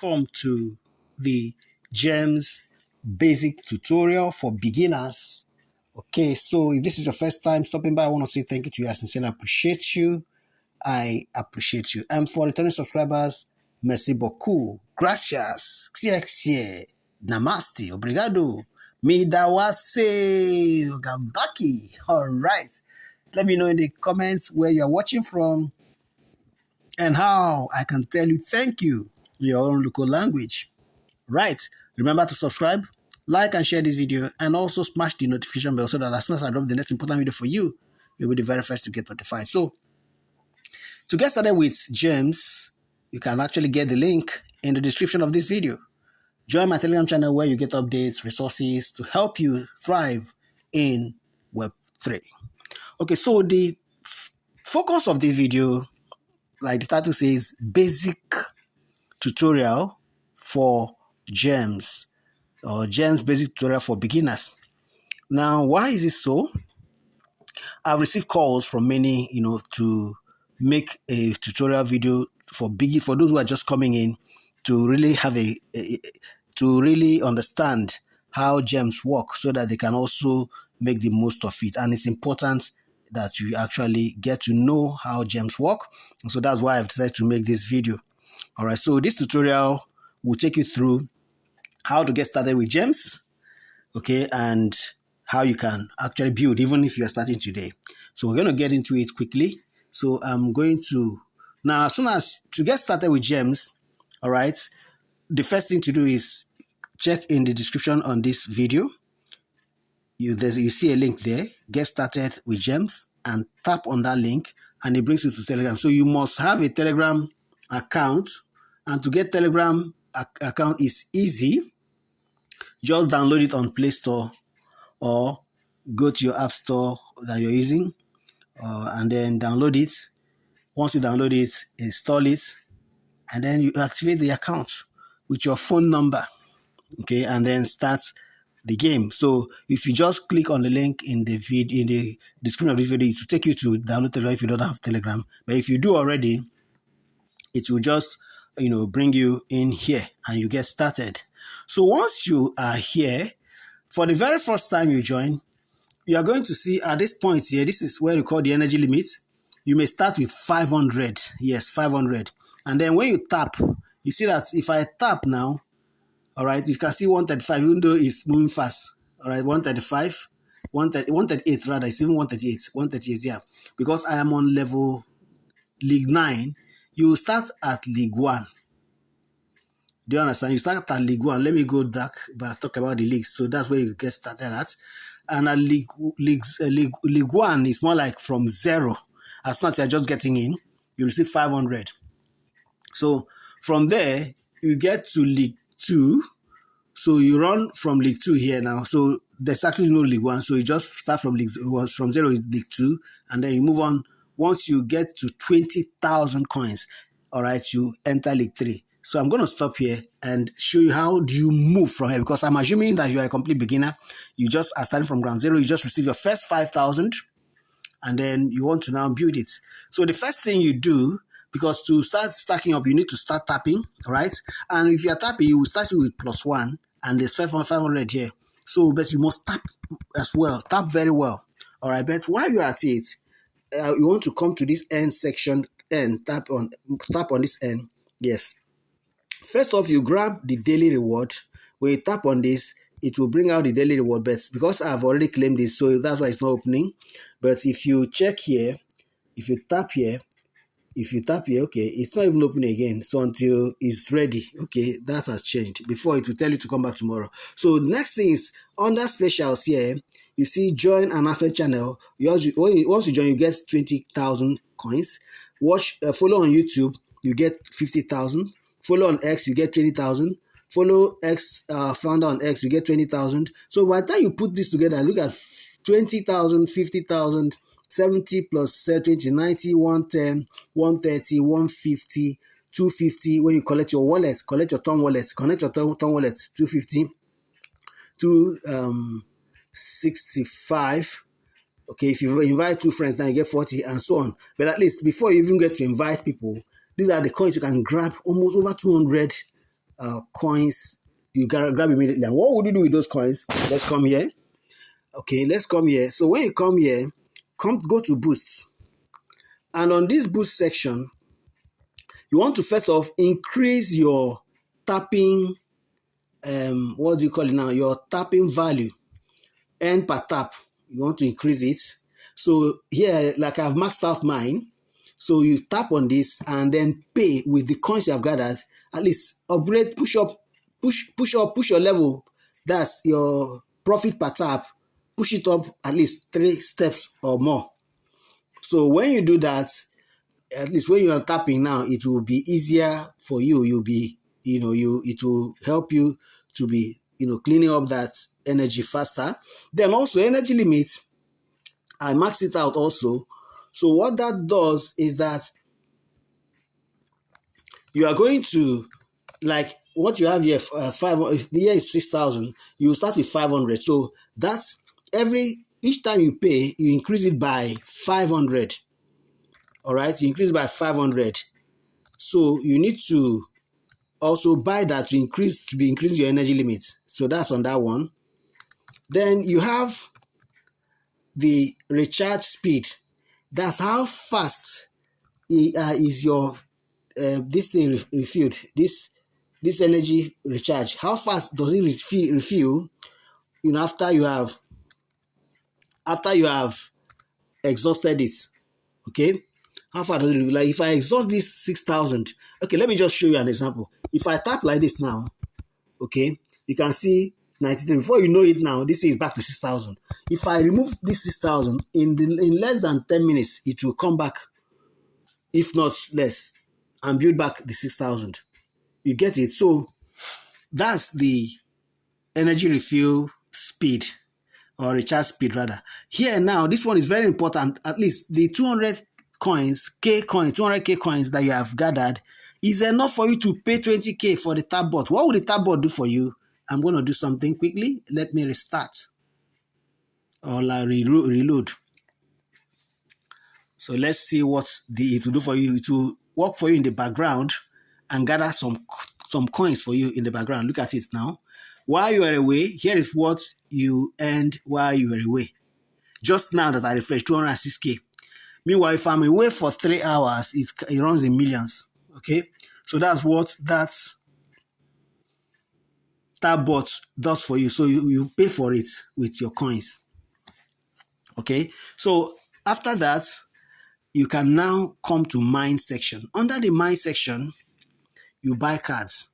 welcome to the GEMS basic tutorial for beginners. Okay, so if this is your first time stopping by, I want to say thank you to you. I sincerely appreciate you. I appreciate you. And for returning subscribers, merci beaucoup, gracias, xie, namaste, obrigado, midawase, gambaki. All right. Let me know in the comments where you're watching from and how I can tell you thank you in your own local language. Right. Remember to subscribe, like and share this video, and also smash the notification bell so that as soon as I drop the next important video for you, you'll be the very first to get notified. So to get started with GEMS, you can actually get the link in the description of this video. Join my Telegram channel where you get updates, resources to help you thrive in Web3. Okay, so the focus of this video, like the title says, basic tutorial for GEMS, or GEMS basic tutorial for beginners. Now, why is it so? I've received calls from many, to make a tutorial video for those who are just coming in, to really have to really understand how GEMS work so that they can also make the most of it. And it's important that you actually get to know how GEMS work. And so that's why I've decided to make this video. All right, so this tutorial will take you through how to get started with GEMS, okay, and how you can actually build even if you're starting today. So we're going to get into it quickly. So I'm going to, now as soon as to get started with GEMS, all right, the first thing to do is check in the description on this video. You see a link there, get started with GEMS, and tap on that link and it brings you to Telegram. So you must have a Telegram account, and to get Telegram account is easy. Just download it on Play Store or go to your app store that you're using and then download it. Once you download it, install it, and then you activate the account with your phone number, okay, and then start the game. So if you just click on the link in the description of this video, it will take you to download Telegram if you don't have Telegram. But if you do already, it will just bring you in here and you get started. So once you are here, for the very first time you join, you are going to see at this point here, this is where you call the energy limit. You may start with 500. Yes, 500. And then when you tap, you see that if I tap now, all right, you can see 135, even though it's moving fast. All right, 135, 138 rather, it's even 138, yeah. Because I am on League 9, you start at League 1. Do you understand? You start at League 1. Let me go back, but talk about the leagues. So that's where you get started at. And at League 1 is more like from 0. As soon as you're just getting in, you receive 500. So from there, you get to League 2. So you run from League 2 here now. So there's actually no League 1. So you just start from from 0 is League 2. And then you move on. Once you get to 20,000 coins, all right, you enter League 3. So I'm going to stop here and show you how do you move from here, because I'm assuming that you are a complete beginner. You just are starting from ground zero. You just receive your first 5,000 and then you want to now build it. So the first thing you do, because to start stacking up, you need to start tapping, right? And if you're tapping, you will start with +1 and there's 500 here. So, but you must tap as well. Tap very well. All right, but while you're at it, you want to come to this end section and tap on this end. Yes. First off, you grab the daily reward. When you tap on this, it will bring out the daily reward. But because I've already claimed this, so that's why it's not opening. But if you check here, if you tap here, okay, it's not even opening again. So until it's ready, okay, that has changed. Before it will tell you to come back tomorrow. So the next thing is under specials here, you see join announcement channel. Once you join, you get 20,000 coins. Follow on YouTube, you get 50,000. Follow on X, you get 20,000. Follow X founder on X, you get 20,000. So by the time you put this together, look at 20,000, 50,000, 70 plus 20, 90, 110, 130, 150, 250. When you collect your wallet, collect your Tom wallet, connect your Tom wallet, 250, 265. Okay, if you invite 2 friends, then you get 40 and so on. But at least before you even get to invite people, these are the coins you can grab, almost over 200 coins you gotta grab immediately. And what would you do with those coins? Let's come here. Okay, let's come here. So when you come here, go to boost. And on this boost section, you want to first off increase your tapping, what do you call it now? Your tapping value, N per tap. You want to increase it. So here, like I've maxed out mine. So you tap on this and then pay with the coins you have gathered. At least upgrade, push your level. That's your profit per tap. Push it up at least 3 steps or more. So when you do that, at least when you are tapping now, it will be easier for you. It will help you to be, cleaning up that energy faster. Then also energy limit, I max it out also. So what that does is that you are going to, like what you have here, 500, if the year is 6,000, you start with 500. So that's each time you pay, you increase it by 500. All right, you increase by 500. So you need to also buy that to be increasing your energy limit. So that's on that one. Then you have the recharge speed. That's how fast is your this thing refilled. This energy recharge. How fast does it refill? After you have exhausted it. Okay. How far does it refill? Like if I exhaust this 6,000. Okay, let me just show you an example. If I tap like this now, okay, you can see 93. Before you know it now, this is back to 6,000. If I remove this 6,000 in less than 10 minutes, it will come back, if not less, and build back the 6,000. You get it? So that's the energy refill speed, or recharge speed rather. Here now, this one is very important. At least the 200K coins that you have gathered is enough for you to pay 20K for the tab bot. What would the tab bot do for you? I'm going to do something quickly. Let me restart or like reload. So let's see what it will do for you. It will work for you in the background and gather some coins for you in the background. Look at it now. While you are away, here is what you earned while you are away. Just now that I refreshed, 206K. Meanwhile, if I'm away for 3 hours, it runs in millions. Okay, so that's what that bot does for you. So you pay for it with your coins. Okay, so after that, you can now come to mine section. Under the mine section, you buy cards.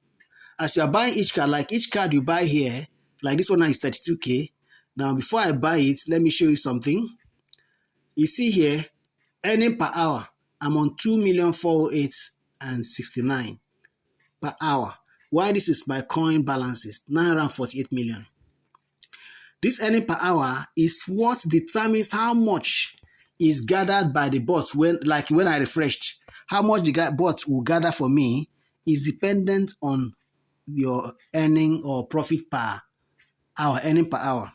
As you are buying each card, like each card you buy here, like this one now is 32K. Now, before I buy it, let me show you something. You see here, earning per hour, I'm on 2,408,069 per hour. Why this is my coin balances, 948 million. This earning per hour is what determines how much is gathered by the bot. When I refreshed, how much the bot will gather for me is dependent on your earning or profit per hour, earning per hour.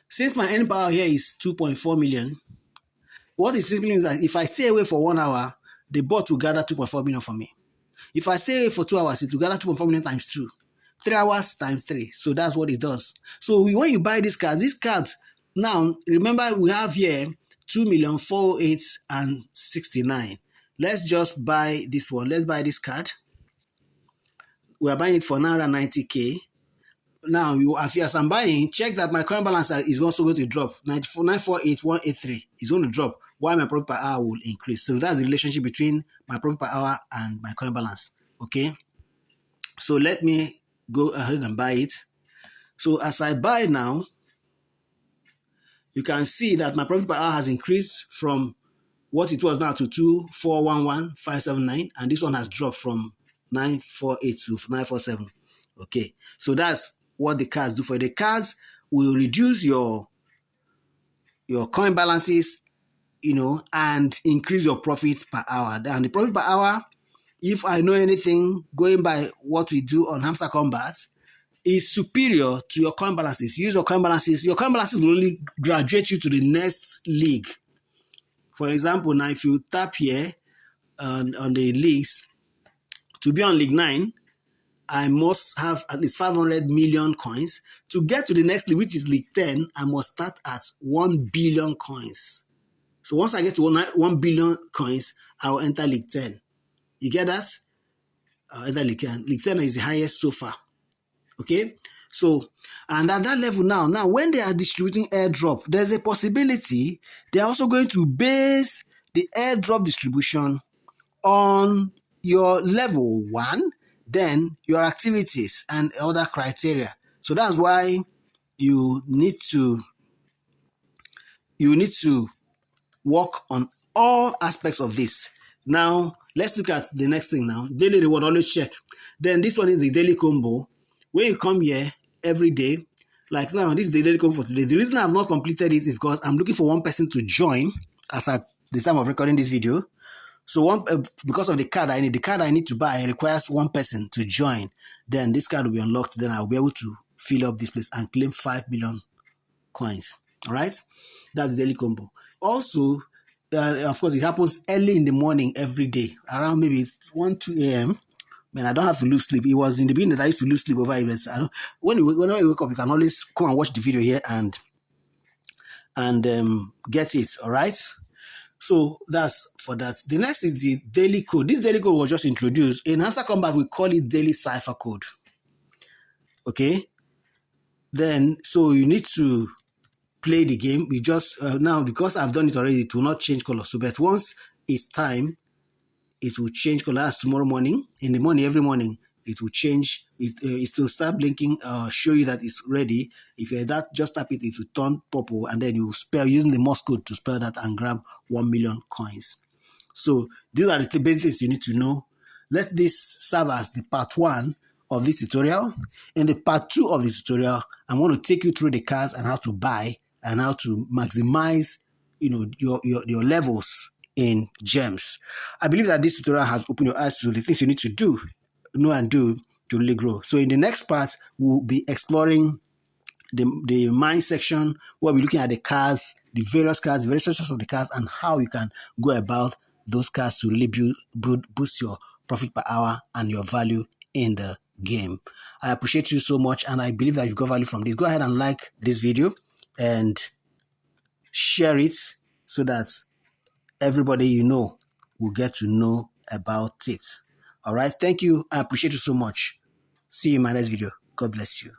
Since my earning per hour here is 2.4 million, what it simply means that if I stay away for 1 hour, the bot will gather 2.4 million for me. If I stay away for 2 hours, it will gather 2.4 million times 2. 3 hours times 3. So that's what it does. So when you buy these cards, now remember we have here 2,408,069. Let's just buy this one. Let's buy this card. We are buying it for 990K. Now, as I'm buying, check that my coin balance is also going to drop. 948,183 is going to drop, while my profit per hour will increase. So that's the relationship between my profit per hour and my coin balance. Okay. So let me go ahead and buy it. So as I buy now, you can see that my profit per hour has increased from what it was now to 2,411,579, and this one has dropped from 948 to 947. Okay, so that's what the cards do for you. The cards will reduce your coin balances, and increase your profit per hour. And the profit per hour, if I know anything, going by what we do on Hamster Combat, is superior to your coin balances. Use your coin balances. Your coin balances will only graduate you to the next league. For example, now if you tap here on the leagues, to be on League 9, I must have at least 500 million coins. To get to the next league, which is League 10, I must start at 1 billion coins. So once I get to 1 billion coins, I will enter League 10. You get that? I'll enter League 10. League 10 is the highest so far. Okay? So, and at that level now when they are distributing airdrop, there's a possibility they're also going to base the airdrop distribution on your level 1, then your activities and other criteria. So that's why you need to work on all aspects of this. Now, let's look at the next thing now. Daily reward, always check. Then this one is the daily combo. When you come here every day, like now, this is the daily combo for today. The reason I have not completed it is because I'm looking for one person to join as at the time of recording this video. So because of the card I need to buy requires one person to join. Then this card will be unlocked. Then I'll be able to fill up this place and claim 5 billion coins. All right, that's the daily combo. Also, of course, it happens early in the morning every day, around maybe 1-2 a.m. Man, I don't have to lose sleep. It was in the beginning that I used to lose sleep over events. Whenever you wake up, you can always come and watch the video here and get it. All right. So that's for that. The next is the daily code. This daily code was just introduced. In Hamster Combat, we call it daily cipher code. Okay. Then, so you need to play the game. We just, now, because I've done it already, it will not change color. So, but once it's time, it will change color. As tomorrow morning, in the morning, every morning, it will change. It will start blinking, show you that it's ready. If you're that, just tap it, it will turn purple, and then you spell using the Morse code to spell that and grab 1 million coins. So these are the basics you need to know. Let this serve as the part 1 of this tutorial. In the part 2 of the tutorial, I'm going to take you through the cards and how to buy and how to maximize, your levels in gems. I believe that this tutorial has opened your eyes to the things you need to know and do to really grow. So in the next part, we'll be exploring the mine section, where we're looking at the cards, the various sections of the cards, and how you can go about those cards to really boost your profit per hour and your value in the game. I appreciate you so much, and I believe that you got value from this. Go ahead and like this video and share it so that everybody you know will get to know about it. All right. Thank you. I appreciate you so much. See you in my next video. God bless you.